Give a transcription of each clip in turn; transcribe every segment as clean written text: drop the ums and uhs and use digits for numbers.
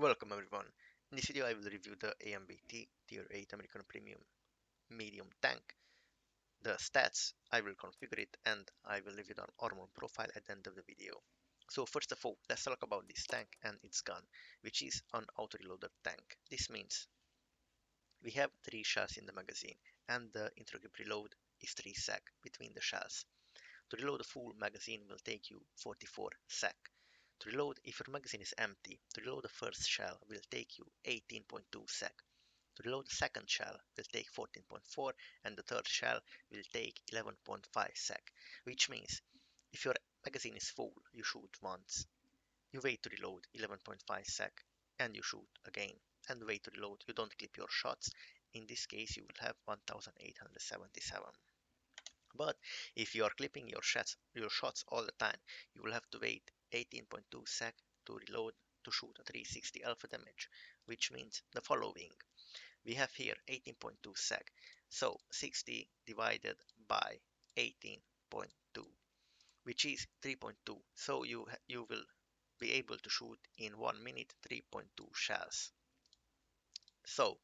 Welcome everyone. In this video I will review the AMBT Tier 8 American Premium Medium Tank, the stats, I will configure it, and I will review the Armour profile at the end of the video. So first of all, let's talk about this tank and its gun, which is an auto-reloaded tank. This means we have 3 shells in the magazine and the intro-grip reload is 3 sec between the shells. To reload a full magazine will take you 44 sec. To reload, if your magazine is empty, to reload the first shell will take you 18.2 sec. To reload the second shell will take 14.4 and the third shell will take 11.5 sec, which means if your magazine is full, you shoot once, you wait to reload 11.5 sec and you shoot again and wait to reload, you don't clip your shots. In this case you will have 1877. But if you are clipping your shots all the time, you will have to wait 18.2 sec to reload to shoot a 360 alpha damage, which means the following. We have here 18.2 sec, so 60 divided by 18.2, which is 3.2. So you will be able to shoot in 1 minute 3.2 shells. So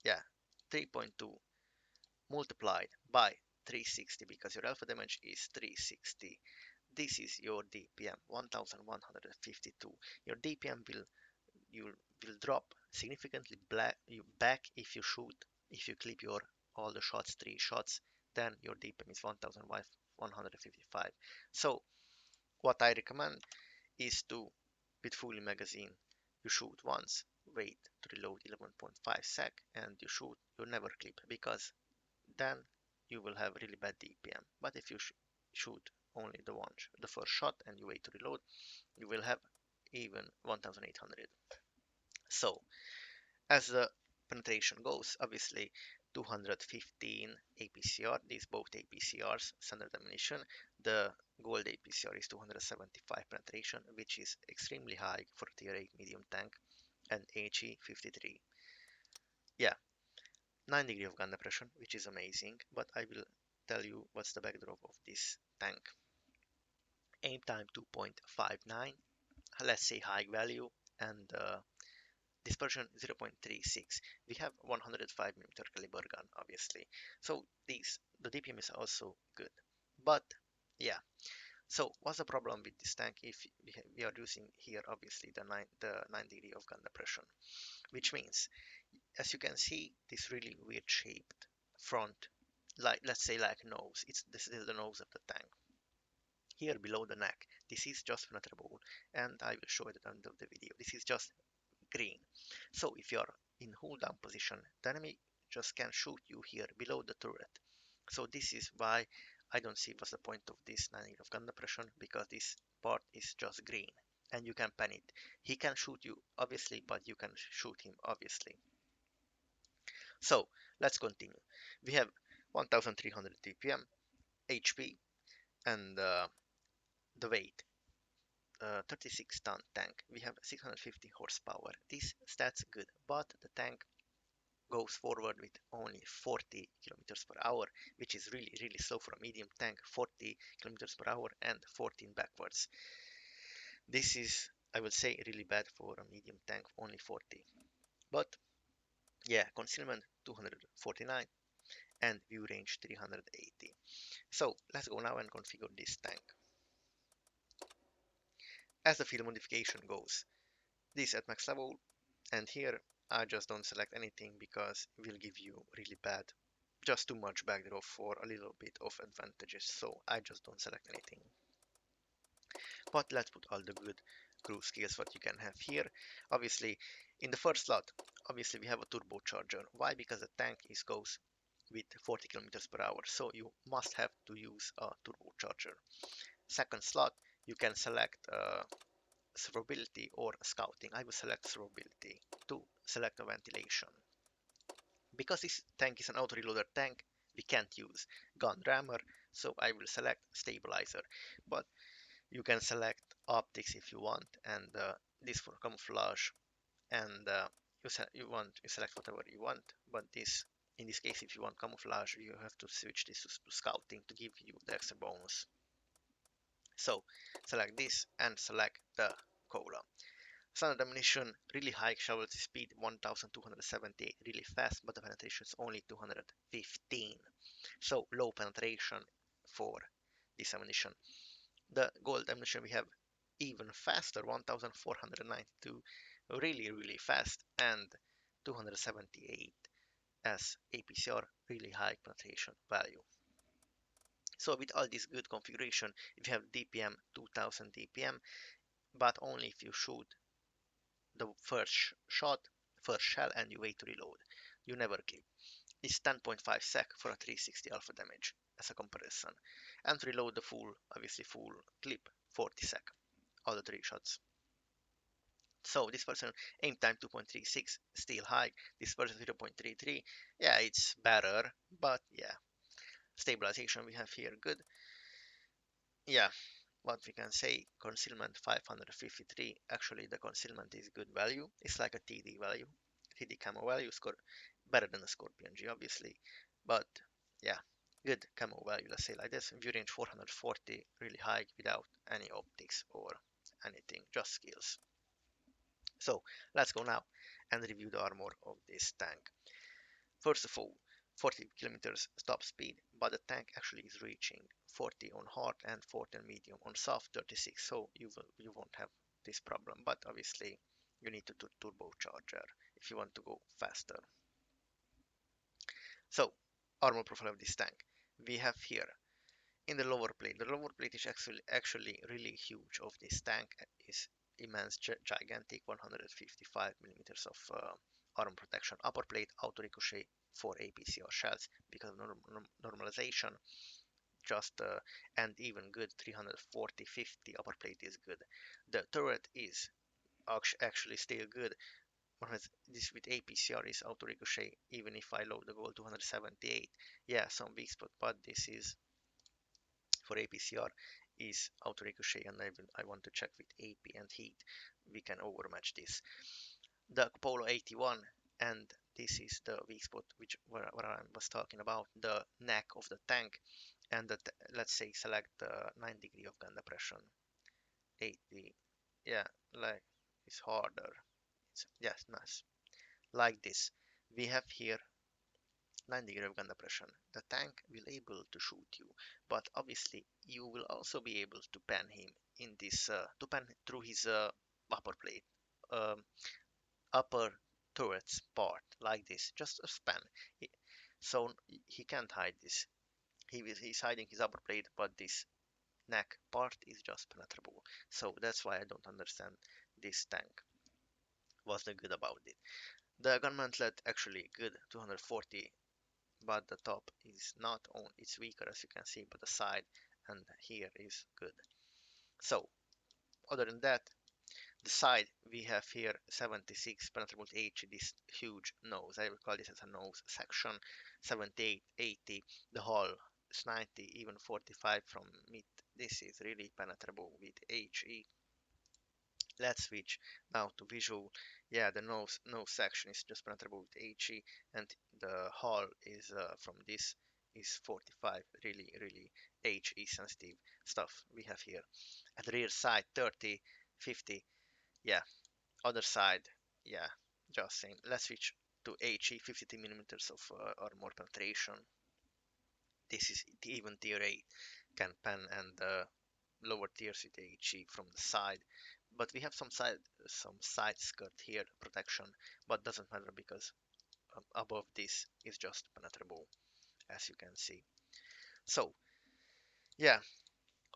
yeah, 3.2 multiplied by 360, because your alpha damage is 360. This is your DPM, 1152. Your DPM will drop significantly back if you clip your all the shots, 3 shots, then your DPM is 1155. So what I recommend is to, with full magazine, you shoot once, wait to reload 11.5 sec, and you never clip, because then you will have really bad DPM. But if you shoot only the first shot and you wait to reload, you will have even 1800. So as the penetration goes, obviously 215 APCR, these both APCRs, standard ammunition. The gold APCR is 275 penetration, which is extremely high for tier 8 medium tank, and HE 53. Yeah, 9 degree of gun depression, which is amazing, but I will tell you what's the backdrop of this tank. Aim time 2.59, let's say high value, and dispersion 0.36. We have 105mm caliber gun, obviously, so the DPM is also good. But yeah, so what's the problem with this tank? If we are using here obviously the 9 degree of gun depression, which means, as you can see, this really weird shaped front, like let's say like nose. This is the nose of the tank. Here below the neck, this is just penetrable, and I will show it at the end of the video. This is just green. So if you are in hold down position, the enemy just can shoot you here below the turret. So this is why I don't see what's the point of this 9 of gun depression, because this part is just green and you can pen it. He can shoot you obviously, but you can shoot him obviously. So let's continue. We have 1300 DPM, HP, and the weight. 36-ton tank. We have 650 horsepower. This stats good, but the tank goes forward with only 40 kilometers per hour, which is really slow for a medium tank. 40 kilometers per hour and 14 backwards. This is, I would say, really bad for a medium tank, only 40. But yeah, concealment 249 and view range 380. So let's go now and configure this tank. As the field modification goes, this at max level, and here I just don't select anything because it will give you really bad, just too much backdraw for a little bit of advantages, so I just don't select anything. But let's put all the good cruise skills what you can have here. Obviously in the first slot, obviously we have a turbocharger. Why? Because the tank goes with 40 kilometers per hour, so you must have to use a turbocharger. Second slot, you can select survivability or scouting. I will select survivability to select a ventilation. Because this tank is an auto-reloader tank, we can't use gun rammer, so I will select stabilizer. But you can select optics if you want, and this for camouflage, and you select whatever you want. But this, in this case, if you want camouflage, you have to switch this to scouting to give you the extra bonus. So select this and select the cola. Standard ammunition, really high shovel speed, 1278, really fast, but the penetration is only 215. So low penetration for this ammunition. The gold ammunition we have even faster, 1492, really fast, and 278 as APCR, really high penetration value. So with all this good configuration, if you have DPM 2000 DPM, but only if you shoot the first shell, and you wait to reload. You never clip. It's 10.5 sec for a 360 alpha damage as a comparison. And to reload the obviously full clip, 40 sec, all the 3 shots. So this person aim time 2.36, still high. This person 0.33, yeah, it's better, but yeah. Stabilization we have here, good. Yeah, what we can say, concealment 553, actually the concealment is good value. It's like a TD value, TD camo value, score better than the Scorpion G obviously, but yeah, good camo value, let's say like this. View range 440, really high without any optics or anything, just skills. So let's go now and review the armor of this tank. First of all, 40 kilometers top speed, but the tank actually is reaching 40 on hard and 40 on medium. On soft 36, so you won't have this problem, but obviously you need to do turbocharger if you want to go faster. So armor profile of this tank we have here in the lower plate. The lower plate is actually really huge of this tank, is immense, gigantic, 155 millimeters of armor protection. Upper plate auto ricochet for APCR shells because of normalization, just and even good 340-50 upper plate is good. The turret is actually still good. This with APCR is auto ricochet even if I load the goal 278. Yeah, some weak spot, but this is for APCR is auto ricochet, and I want to check with AP and heat. We can overmatch this. The Polo 81, and this is the weak spot where I was talking about, the neck of the tank, and let's say select the 9 degree of gun depression, 80, yeah, like it's harder. Yes, nice. Like this, we have here 9 degree of gun depression. The tank will able to shoot you, but obviously you will also be able to pen him in this to pen through his upper plate, um, upper turrets part like this, just a span. So he can't hide this. He's hiding his upper plate, but this neck part is just penetrable. So that's why I don't understand this tank. What's the good about it? The gun mantlet actually good, 240, but the top is not on, it's weaker as you can see, but the side and here is good. So other than that, the side we have here 76 penetrable H, this huge nose, I will call this as a nose section, 78, 80, the hull is 90, even 45 from mid. This is really penetrable with HE. Let's switch now to visual. Yeah, the nose section is just penetrable with HE, and the hull is from this is 45, really HE sensitive stuff we have here. At the rear side 30, 50, yeah, other side, yeah, just same. Let's switch to HE, 50 millimeters of armor penetration. This is even tier 8 can pen, and lower tiers with HE from the side. But we have some side skirt here protection, but doesn't matter because above this is just penetrable, as you can see. So yeah,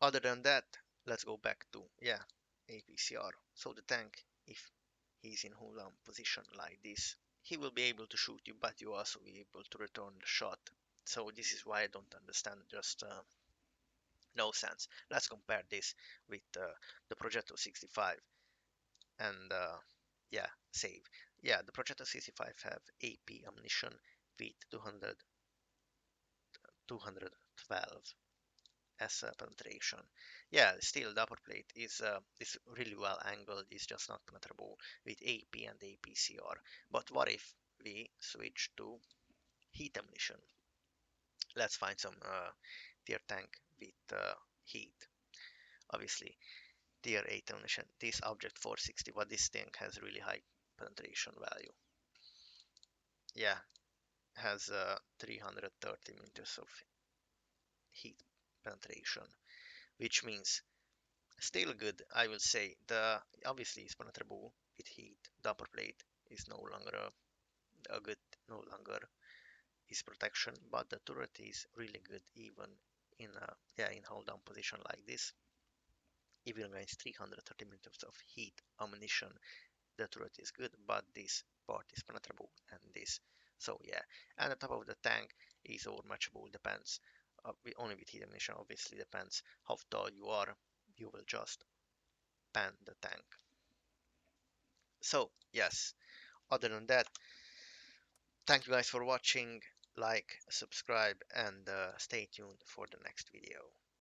other than that, let's go back to yeah APCR. So the tank, if he's in hold on position like this, he will be able to shoot you, but you also be able to return the shot. So this is why I don't understand, just no sense. Let's compare this with the Progetto 65 and yeah, save. Yeah, the Progetto 65 have AP ammunition with 212 as penetration. Yeah, still the upper plate is really well angled. It's just not penetrable with AP and APCR. But what if we switch to heat ammunition? Let's find some tier tank with heat. Obviously, tier 8 ammunition. This object 460, but this thing has really high penetration value. Yeah, has 330 meters of heat penetration, which means still good, I will say. The obviously is penetrable with heat. The upper plate is no longer a good, no longer is protection, but the turret is really good even in a in hold down position like this. Even against 330 meters of heat ammunition, the turret is good, but this part is penetrable and this. So yeah, and the top of the tank is overmatchable. Depends only with heat ammunition. Obviously depends how tall you are. You will just pan the tank. So yes, other than that, thank you guys for watching. Like, subscribe, and stay tuned for the next video.